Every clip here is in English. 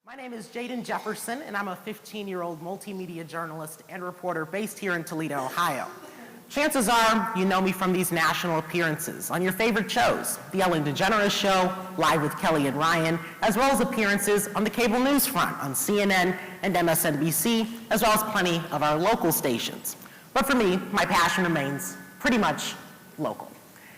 My name is Jaden Jefferson, and I'm a 15-year-old multimedia journalist and reporter based here in Toledo, Ohio. Chances are you know me from these national appearances on your favorite shows, The Ellen DeGeneres Show, Live with Kelly and Ryan, as well as appearances on the cable news front on CNN and MSNBC, as well as plenty of our local stations. But for me, my passion remains pretty much local.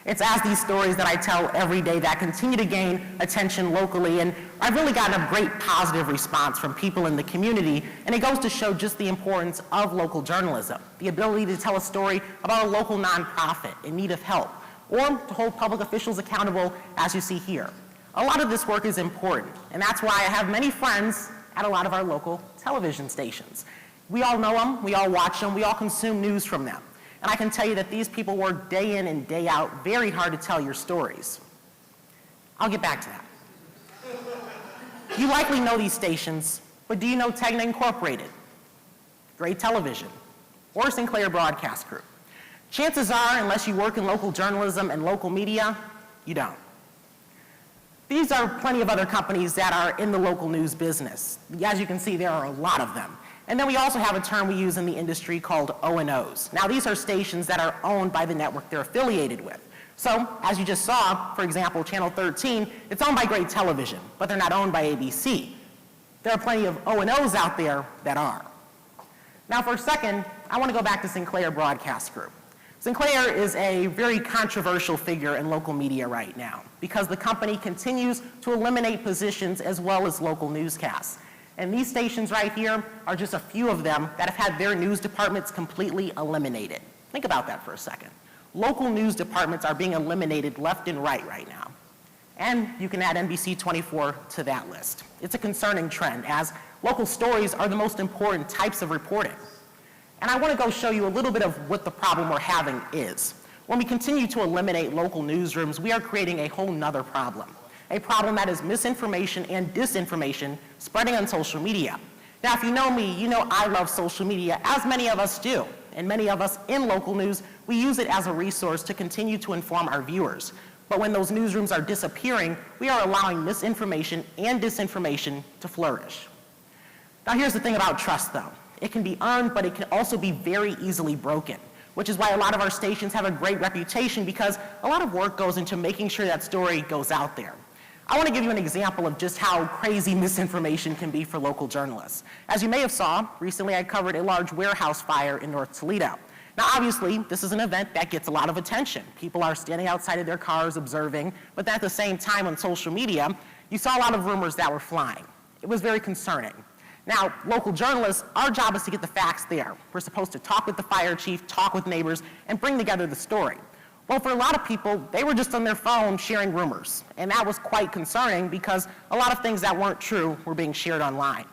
It's as these stories that I tell every day that continue to gain attention locally, and I've really gotten a great positive response from people in the community, and it goes to show just the importance of local journalism, the ability to tell a story about a local nonprofit in need of help, or to hold public officials accountable, as you see here. A lot of this work is important, and that's why I have many friends at a lot of our local television stations. We all know them, we all watch them, we all consume news from them. And I can tell you that these people work day in and day out very hard to tell your stories. I'll get back to that. You likely know these stations, but do you know Tegna Incorporated, Gray Television, or Sinclair Broadcast Group? Chances are, unless you work in local journalism and local media, you don't. These are plenty of other companies that are in the local news business. As you can see, there are a lot of them. And then we also have a term we use in the industry called O&Os. Now, these are stations that are owned by the network they're affiliated with. So, as you just saw, for example, Channel 13, it's owned by Gray Television, but they're not owned by ABC. There are plenty of O&Os out there that are. Now, for a second, I want to go back to Sinclair Broadcast Group. Sinclair is a very controversial figure in local media right now because the company continues to eliminate positions as well as local newscasts. And these stations right here are just a few of them that have had their news departments completely eliminated. Think about that for a second. Local news departments are being eliminated left and right now. And you can add NBC 24 to that list. It's a concerning trend, as local stories are the most important types of reporting. And I want to go show you a little bit of what the problem we're having is. When we continue to eliminate local newsrooms, we are creating a whole nother problem. A problem that is misinformation and disinformation spreading on social media. Now, if you know me, you know I love social media, as many of us do. And many of us in local news, we use it as a resource to continue to inform our viewers. But when those newsrooms are disappearing, we are allowing misinformation and disinformation to flourish. Now, here's the thing about trust, though. It can be earned, but it can also be very easily broken, which is why a lot of our stations have a great reputation, because a lot of work goes into making sure that story goes out there. I want to give you an example of just how crazy misinformation can be for local journalists. As you may have saw, recently I covered a large warehouse fire in North Toledo. Now, obviously, this is an event that gets a lot of attention. People are standing outside of their cars observing, but at the same time on social media, you saw a lot of rumors that were flying. It was very concerning. Now, local journalists, our job is to get the facts there. We're supposed to talk with the fire chief, talk with neighbors, and bring together the story. Well, for a lot of people, they were just on their phone sharing rumors, and that was quite concerning because a lot of things that weren't true were being shared online.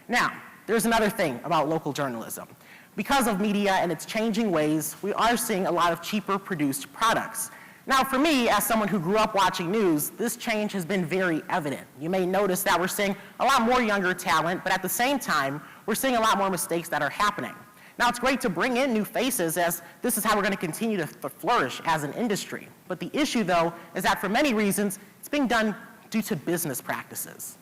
Now, there's another thing about local journalism. Because of media and its changing ways, we are seeing a lot of cheaper produced products. Now, for me, as someone who grew up watching news, this change has been very evident. You may notice that we're seeing a lot more younger talent, but at the same time, we're seeing a lot more mistakes that are happening. Now, it's great to bring in new faces, as this is how we're going to continue to flourish as an industry. But the issue, though, is that for many reasons, it's being done due to business practices.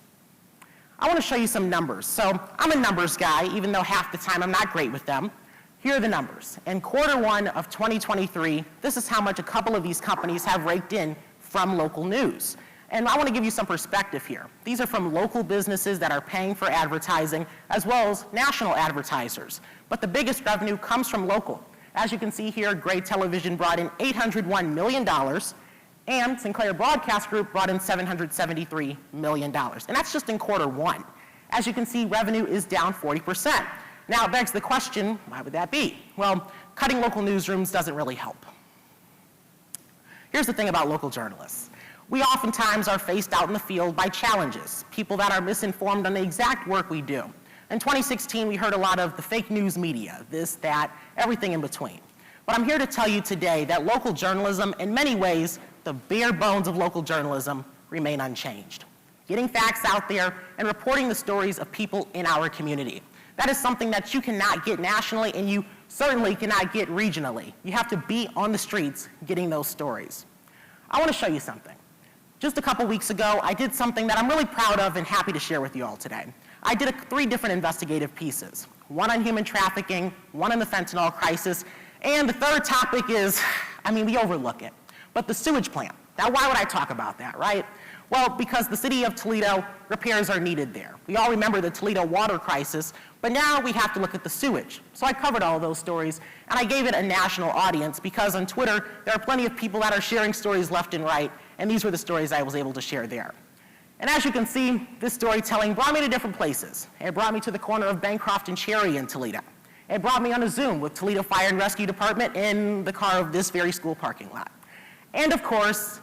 I want to show you some numbers. So I'm a numbers guy, even though half the time I'm not great with them. Here are the numbers. In Q1 of 2023, this is how much a couple of these companies have raked in from local news. And I want to give you some perspective here. These are from local businesses that are paying for advertising, as well as national advertisers. But the biggest revenue comes from local. As you can see here, Gray Television brought in $801 million, and Sinclair Broadcast Group brought in $773 million. And that's just in Q1. As you can see, revenue is down 40%. Now, it begs the question, why would that be? Well, cutting local newsrooms doesn't really help. Here's the thing about local journalists. We oftentimes are faced out in the field by challenges, people that are misinformed on the exact work we do. In 2016, we heard a lot of the fake news media, this, that, everything in between. But I'm here to tell you today that local journalism, in many ways, the bare bones of local journalism, remain unchanged. Getting facts out there and reporting the stories of people in our community. That is something that you cannot get nationally, and you certainly cannot get regionally. You have to be on the streets getting those stories. I want to show you something. Just a couple weeks ago, I did something that I'm really proud of and happy to share with you all today. I did 3 different investigative pieces, one on human trafficking, one on the fentanyl crisis, and the third topic is, we overlook it, but the sewage plant. Now, why would I talk about that, right? Well, because the city of Toledo, repairs are needed there. We all remember the Toledo water crisis, but now we have to look at the sewage. So I covered all those stories, and I gave it a national audience because on Twitter, there are plenty of people that are sharing stories left and right, and these were the stories I was able to share there. And as you can see, this storytelling brought me to different places. It brought me to the corner of Bancroft and Cherry in Toledo. It brought me on a Zoom with Toledo Fire and Rescue Department in the car of this very school parking lot. And of course,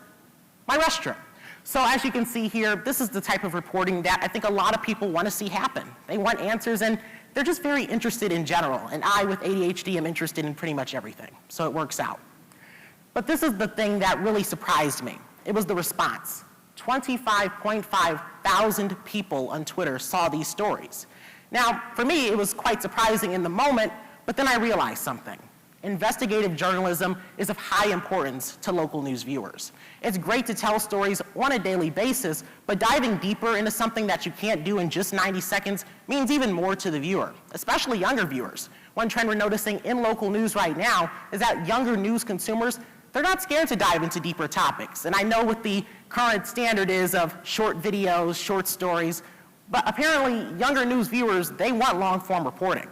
my restroom. So as you can see here, this is the type of reporting that I think a lot of people want to see happen. They want answers, and they're just very interested in general. And I, with ADHD, am interested in pretty much everything. So it works out. But this is the thing that really surprised me. It was the response. 25.5 thousand people on Twitter saw these stories. Now, for me, it was quite surprising in the moment, but then I realized something. Investigative journalism is of high importance to local news viewers. It's great to tell stories on a daily basis, but diving deeper into something that you can't do in just 90 seconds means even more to the viewer, especially younger viewers. One trend we're noticing in local news right now is that younger news consumers, they're not scared to dive into deeper topics. And I know what the current standard is of short videos, short stories, but apparently younger news viewers, they want long-form reporting.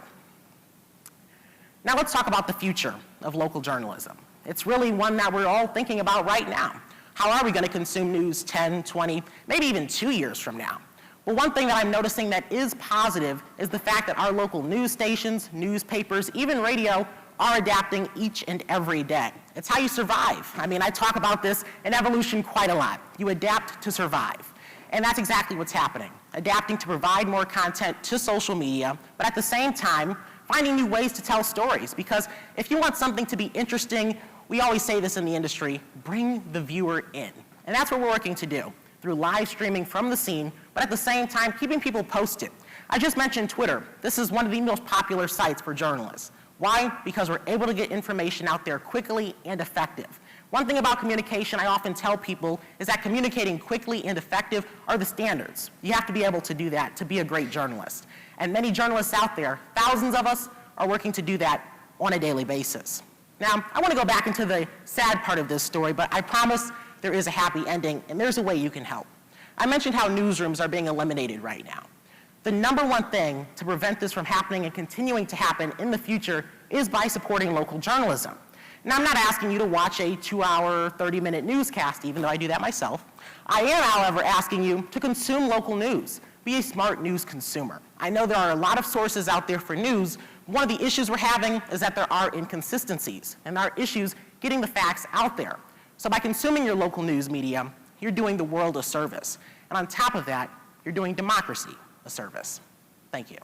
Now let's talk about the future of local journalism. It's really one that we're all thinking about right now. How are we going to consume news 10, 20, maybe even 2 years from now? Well, one thing that I'm noticing that is positive is the fact that our local news stations, newspapers, even radio are adapting each and every day. It's how you survive. I talk about this in evolution quite a lot. You adapt to survive. And that's exactly what's happening. Adapting to provide more content to social media, but at the same time, finding new ways to tell stories, because if you want something to be interesting, we always say this in the industry, bring the viewer in. And that's what we're working to do, through live streaming from the scene, but at the same time, keeping people posted. I just mentioned Twitter. This is one of the most popular sites for journalists. Why? Because we're able to get information out there quickly and effective. One thing about communication I often tell people is that communicating quickly and effective are the standards. You have to be able to do that to be a great journalist. And many journalists out there, thousands of us, are working to do that on a daily basis. Now, I want to go back into the sad part of this story, but I promise there is a happy ending, and there's a way you can help. I mentioned how newsrooms are being eliminated right now. The number one thing to prevent this from happening and continuing to happen in the future is by supporting local journalism. Now, I'm not asking you to watch a 2-hour, 30-minute newscast, even though I do that myself. I am, however, asking you to consume local news. Be a smart news consumer. I know there are a lot of sources out there for news. One of the issues we're having is that there are inconsistencies, and there are issues getting the facts out there. So by consuming your local news media, you're doing the world a service. And on top of that, you're doing democracy a service. Thank you.